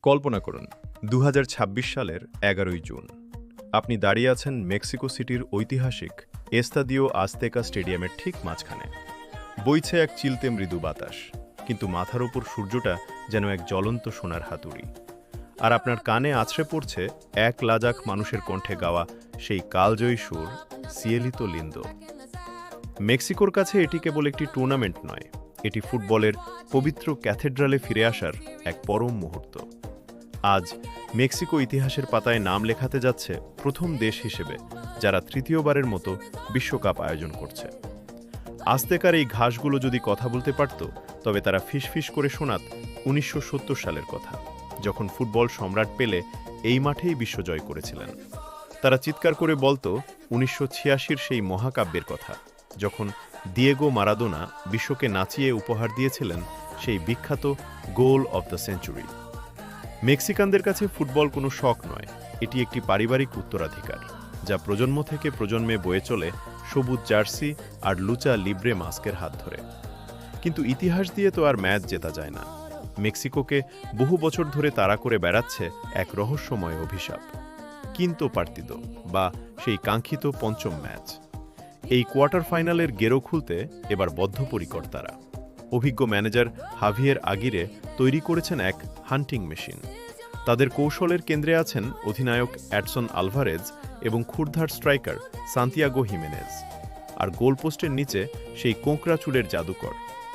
কল্পনা করুন ২০২৬ সালের ১১ই জুন আপনি দাঁড়িয়ে আছেন মেক্সিকো সিটির ঐতিহাসিক এস্তাদিও আজতেকা স্টেডিয়ামের ঠিক মাঝখানে। বইছে এক চিলতে মৃদু বাতাস, কিন্তু মাথার ওপর সূর্যটা যেন এক জ্বলন্ত সোনার হাতুড়ি। আর আপনার কানে আছড়ে পড়ছে এক লাজাক মানুষের কণ্ঠে গাওয়া সেই কালজয়ী সুর, সিয়েলিতো লিন্দো। মেক্সিকোর কাছে এটি কেবল একটি টুর্নামেন্ট নয়, এটি ফুটবলের পবিত্র ক্যাথেড্রালে ফিরে আসার এক পরম মুহূর্ত। আজ মেক্সিকো ইতিহাসের পাতায় নাম লেখাতে যাচ্ছে প্রথম দেশ হিসেবে যারা তৃতীয়বারের মতো বিশ্বকাপ আয়োজন করছে। আজতেকার এই ঘাসগুলো যদি কথা বলতে পারত, তবে তারা ফিসফিস করে শোনাত ১৯৭০ সালের কথা, যখন ফুটবল সম্রাট পেলে এই মাঠেই বিশ্বজয় করেছিলেন। তারা চিৎকার করে বলতো ১৯৮৬-র সেই মহাকাব্যের কথা, যখন দিয়েগো মারাদোনা বিশ্বকে নাচিয়ে উপহার দিয়েছিলেন সেই বিখ্যাত গোল অব দ্য সেঞ্চুরি। মেক্সিকানদের কাছে ফুটবল কোনো শখ নয়, এটি একটি পারিবারিক উত্তরাধিকার, যা প্রজন্ম থেকে প্রজন্মে বয়ে চলে সবুজ জার্সি আর লুচা লিব্রে মাস্কের হাত ধরে। কিন্তু ইতিহাস দিয়ে তো আর ম্যাচ জেতা যায় না। মেক্সিকোকে বহু বছর ধরে তাড়া করে বেড়াচ্ছে এক রহস্যময় অভিশাপ, কিন্তো পার্তিদো, বা সেই কাঙ্ক্ষিত পঞ্চম ম্যাচ। এই কোয়ার্টার ফাইনালের গেরো খুলতে এবার বদ্ধপরিকর তারা। অভিজ্ঞ ম্যানেজার হাভিয়ের আগিরে তৈরি করেছেন এক হান্টিং মেশিন। তাদের কৌশলের কেন্দ্রে আছেন অধিনায়ক অ্যাডসন আলভারেজ এবং ক্ষুরধার স্ট্রাইকার সান্তিয়াগো হিমেনেজ। আর গোলপোস্টের নিচে সেই কোঁকড়া চুলের জাদুকর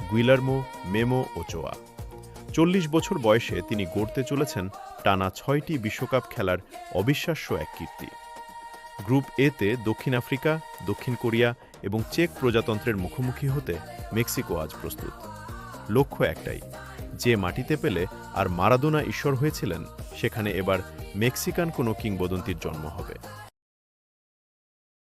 গুইলার্মো মেমো ওচোয়া। ৪০ বছর বয়সে তিনি গড়তে চলেছেন টানা ৬টি বিশ্বকাপ খেলার অবিশ্বাস্য এক কীর্তি। গ্রুপ এতে দক্ষিণ আফ্রিকা, দক্ষিণ কোরিয়া এবং চেক প্রজাতন্ত্রের মুখোমুখি হতে মেক্সিকো আজ প্রস্তুত। লক্ষ্য একটাই, যে মাটিতে পেলে আর মারাদোনা ঈশ্বর হয়েছিলেন, সেখানে এবার মেক্সিকান কোনো কিংবদন্তির জন্ম হবে।